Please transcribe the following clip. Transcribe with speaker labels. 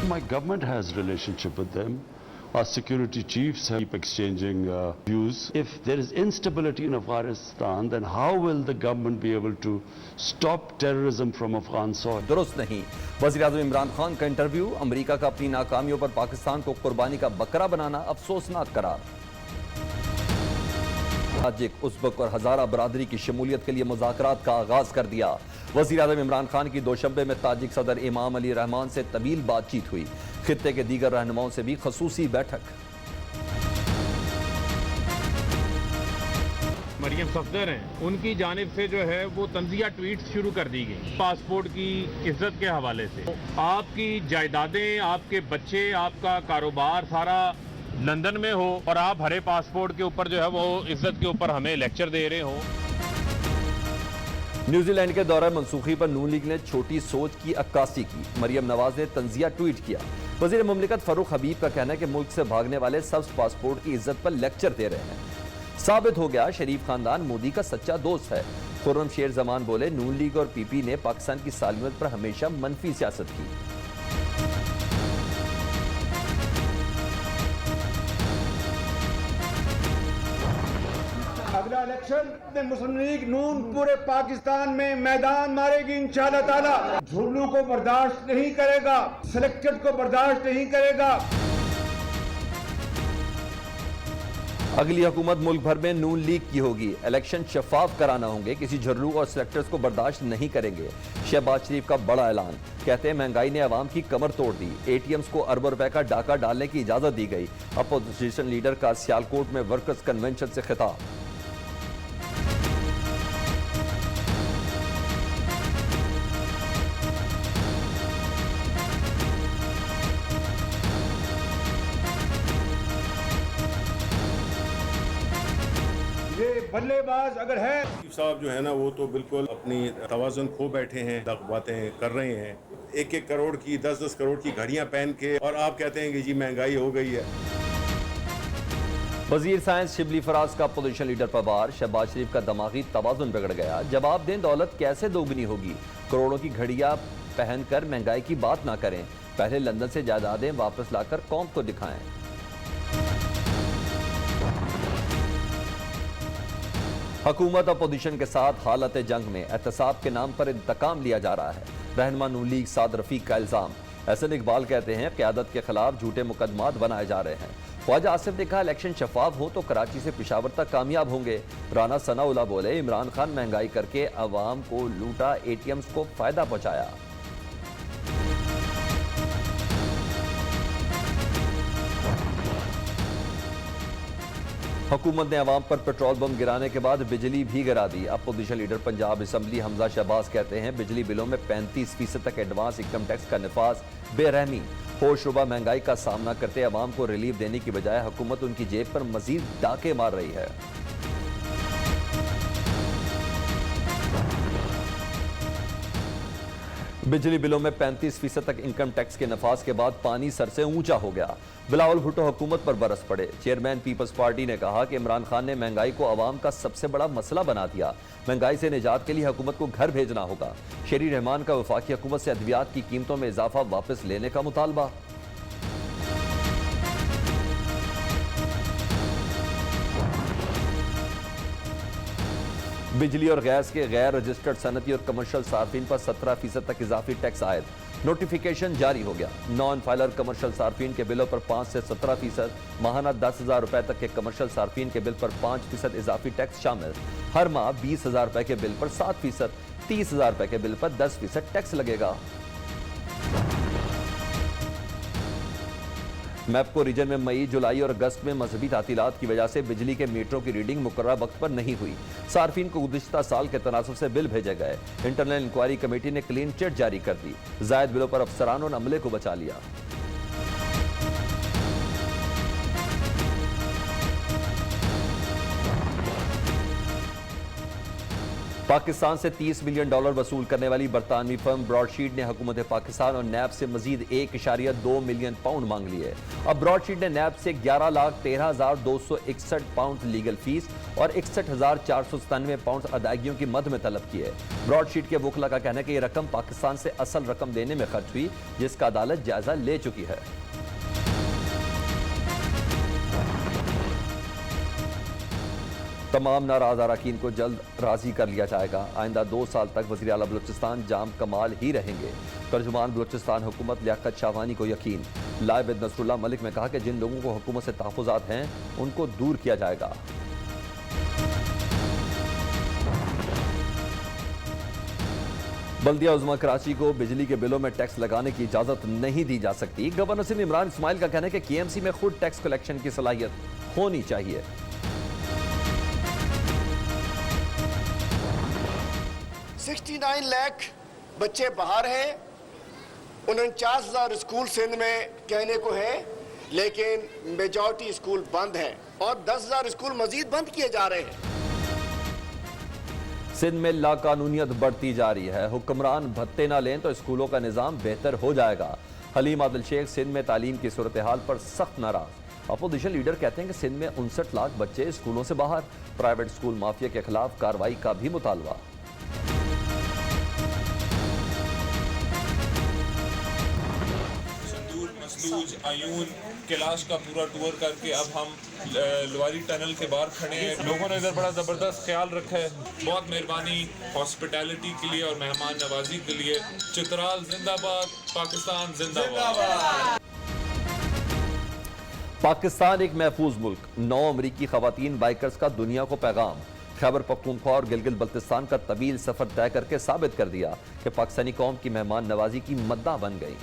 Speaker 1: My government has relationship with them. Our security chiefs keep exchanging views. If there is instability in Afghanistan, then how will the government be able to stop terrorism from Afghan soil?
Speaker 2: दुरुस्त नहीं। वज़ीर-ए-आज़म इमरान खान का interview, America का अपनी नाकामियों पर पाकिस्तान को कुर्बानी का बकरा बनाना अफसोसनाक करार। ताजिक, उज़्बक और हज़ारा बरादरी की शमूलियत के लिए मुज़ाकरात का आगाज कर दिया। वज़ीर-ए-आज़म इमरान खान की दोशंबे में ताजिक सदर इमाम अली रहमान से तवील बातचीत हुई। खित्ते के दीगर रहनुमाओं से भी खसूसी बैठक।
Speaker 3: मरियम सफदर हैं, उनकी जानिब से जो है वो तंजिया ट्वीट शुरू कर दी गई पासपोर्ट की इज्जत के हवाले से। आपकी जायदादें, आपके बच्चे, आपका कारोबार सारा लंदन में हो और आप हरे पासपोर्ट के ऊपर जो है वो इज्जत के ऊपर हमें लेक्चर दे रहे हो।
Speaker 2: न्यूजीलैंड के दौरे मनसूखी पर नून लीग ने छोटी सोच की अक्कासी की। मरियम नवाज ने तंजिया ट्वीट किया। वजीर मुमलिकत फरूख हबीब का कहना है कि मुल्क से भागने वाले सब्ज पासपोर्ट की इज्जत पर लेक्चर दे रहे हैं। साबित हो गया शरीफ खानदान मोदी का सच्चा दोस्त है। खुर्रम शेर जमान बोले, नून लीग और पीपी ने पाकिस्तान की सालियत पर हमेशा मनफी सियासत की।
Speaker 4: अगला इलेक्शन में मुस्लिम लीग नून पूरे पाकिस्तान में मैदान मारेगी इंशाअल्लाह ताला। झुर्लू को बर्दाश्त नहीं करेगा, सिलेक्टेड को बर्दाश्त नहीं करेगा।
Speaker 2: अगली हुकूमत मुल्क भर में नून लीग की होगी। इलेक्शन शफाफ कराना होंगे, किसी झुर्लू और सिलेक्टर्स को बर्दाश्त नहीं करेंगे। शहबाज शरीफ का बड़ा ऐलान, कहते हैं महंगाई ने अवाम की कमर तोड़ दी। एटीएम्स को अरबों रुपए का डाका डालने की इजाजत दी गई। अपोजिशन लीडर का सियालकोट में वर्कर्स कन्वेंशन से खिताब।
Speaker 4: बल्लेबाज अगर है
Speaker 5: साहब जो है ना वो तो बिल्कुल अपनी तवाज़ुन खो बैठे हैं, बातें कर रहे हैं। 1-1 करोड़ की 10-10 करोड़ की घड़ियां पहन के, और आप कहते हैं कि जी महंगाई हो गई है।
Speaker 2: वजीर साइंस शिबली फराज का अपोजिशन लीडर पर वार। शहबाज शरीफ का दिमागी तवाजुन बिगड़ गया। जवाब दें, दौलत कैसे दोगुनी होगी? करोड़ों की घड़ियां पहनकर महंगाई की बात ना करें। पहले लंदन से जायदादें वापस लाकर कौम को दिखाएं। हुकूमत अपोजिशन के साथ हालत जंग में, एहतसाब के नाम पर इंतकाम लिया जा रहा है। रहनुमा नून लीग साद रफीक का इल्जाम। एहसन इकबाल कहते हैं क़यादत के खिलाफ झूठे मुकदमात बनाए जा रहे हैं। ख्वाजा आसिफ ने कहा इलेक्शन शफाफ हो तो कराची से पिशावर तक कामयाब होंगे। राना सनाउल्लाह बोले, इमरान खान महंगाई करके अवाम को लूटा, एटीएम्स को फायदा पहुंचाया। हुकूमत ने अवाम पर पेट्रोल बम गिराने के बाद बिजली भी गिरा दी। Opposition leader Punjab assembly Hamza Shahbaz कहते हैं बिजली बिलों में 35% तक एडवांस इनकम टैक्स का निफाज बेरहमी। होशरुबा महंगाई का सामना करते अवाम को रिलीफ देने की बजाय हुकूमत उनकी जेब पर मजीद डाके मार रही है। बिजली बिलों में 35% तक इनकम टैक्स के नफाज के बाद पानी सर से ऊंचा हो गया। बिलावल भुट्टो हुकूमत पर बरस पड़े। चेयरमैन पीपल्स पार्टी ने कहा कि इमरान खान ने महंगाई को अवाम का सबसे बड़ा मसला बना दिया। महंगाई से निजात के लिए हुकूमत को घर भेजना होगा। शेरी रहमान का वफाकी हुकूमत से अद्वियात की कीमतों में इजाफा वापस लेने का मुतालबा। बिजली और गैस के गैर रजिस्टर्ड सनती और कमर्शियल सार्फिन पर 17% तक इजाफी टैक्स आयद। नोटिफिकेशन जारी हो गया। नॉन फाइलर कमर्शियल सार्फिन के बिलों पर 5 से 17%, माहाना 10,000 रुपए तक के कमर्शियल सार्फिन के बिल पर 5% इजाफी टैक्स शामिल। हर माह 20,000 रुपए के बिल पर 7%, 30,000 रुपए के बिल पर 10% टैक्स लगेगा। मैपको रीजन में मई, जुलाई और अगस्त में मजहबी तातीलात की वजह से बिजली के मीटरों की रीडिंग मुकर्रर वक्त पर नहीं हुई। सार्फिन को गुज़िश्ता साल के तनासुब से बिल भेजे गए। इंटरनल इंक्वायरी कमेटी ने क्लीन चिट जारी कर दी। जायद बिलों पर अफसरान और अमले को बचा लिया। पाकिस्तान से $30 मिलियन वसूल करने वाली बरतानवी फर्म ब्रॉडशीट ने हुकूमत पाकिस्तान और नैब से मजीद 1.2 मिलियन पाउंड मांग लिए। अब ब्रॉडशीट ने नैब से 11,13,261 पाउंड लीगल फीस और 61,497 पाउंड अदायगियों की मद में तलब की है। ब्रॉडशीट के वकला का कहना है कि यह रकम पाकिस्तान से असल रकम देने में खर्च हुई, जिसका अदालत जायजा ले चुकी है। तमाम नाराज अरकान को जल्द राजी कर लिया जाएगा। आइंदा 2 साल तक वज़ीर आला बलूचिस्तान जाम कमाल ही रहेंगे। तर्जुमान बलूचिस्तान हुकूमत लियाकत शाहवानी को यकीन। लाइब नसरुल्लाह मलिक ने कहा कि जिन लोगों को हुकूमत से तहफ़्फ़ुज़ात हैं उनको दूर किया जाएगा। बल्दिया उज़्मा कराची को बिजली के बिलों में टैक्स लगाने की इजाजत नहीं दी जा सकती। गवर्नर सिंध इमरान इस्माइल का कहना है कि KMC में खुद टैक्स कलेक्शन की सलाहियत होनी चाहिए।
Speaker 6: 69 लाख बच्चे बाहर हैं, 49,000 स्कूल सिंध में कहने को है, लेकिन मेजॉरिटी स्कूल बंद हैं और 10,000 स्कूल मजीद बंद किए जा रहे हैं।
Speaker 2: सिंध में लाकानूनियत बढ़ती जा रही है। हुक्मरान भत्ते ना लें तो स्कूलों का निज़ाम बेहतर हो जाएगा। हलीम आदिल शेख सिंध में तालीम की सूरत हाल पर सख्त नाराज। अपोजिशन लीडर कहते हैं कि सिंध में 59 लाख बच्चे स्कूलों से बाहर। प्राइवेट स्कूल माफिया के खिलाफ कार्रवाई का भी मुतालबा।
Speaker 7: आयून कैलाश का पूरा टूर करके अब हम लवारी टनल के बाहर खड़े हैं। लोगों ने इधर बड़ा ज़बरदस्त ख्याल रखा है। बहुत मेहरबानी हॉस्पिटैलिटी के लिए और मेहमान नवाजी के लिए। चित्राल जिंदाबाद, पाकिस्तान जिंदाबाद।
Speaker 2: पाकिस्तान एक महफूज मुल्क। 9 अमरीकी खवातीन बाइकर्स का दुनिया को पैगाम। खैबर पख्तूनख्वा और गिलगित बल्तिस्तान का तवील सफर तय करके साबित कर दिया कि पाकिस्तानी कौम की मेहमान नवाजी की मद्दा बन गई।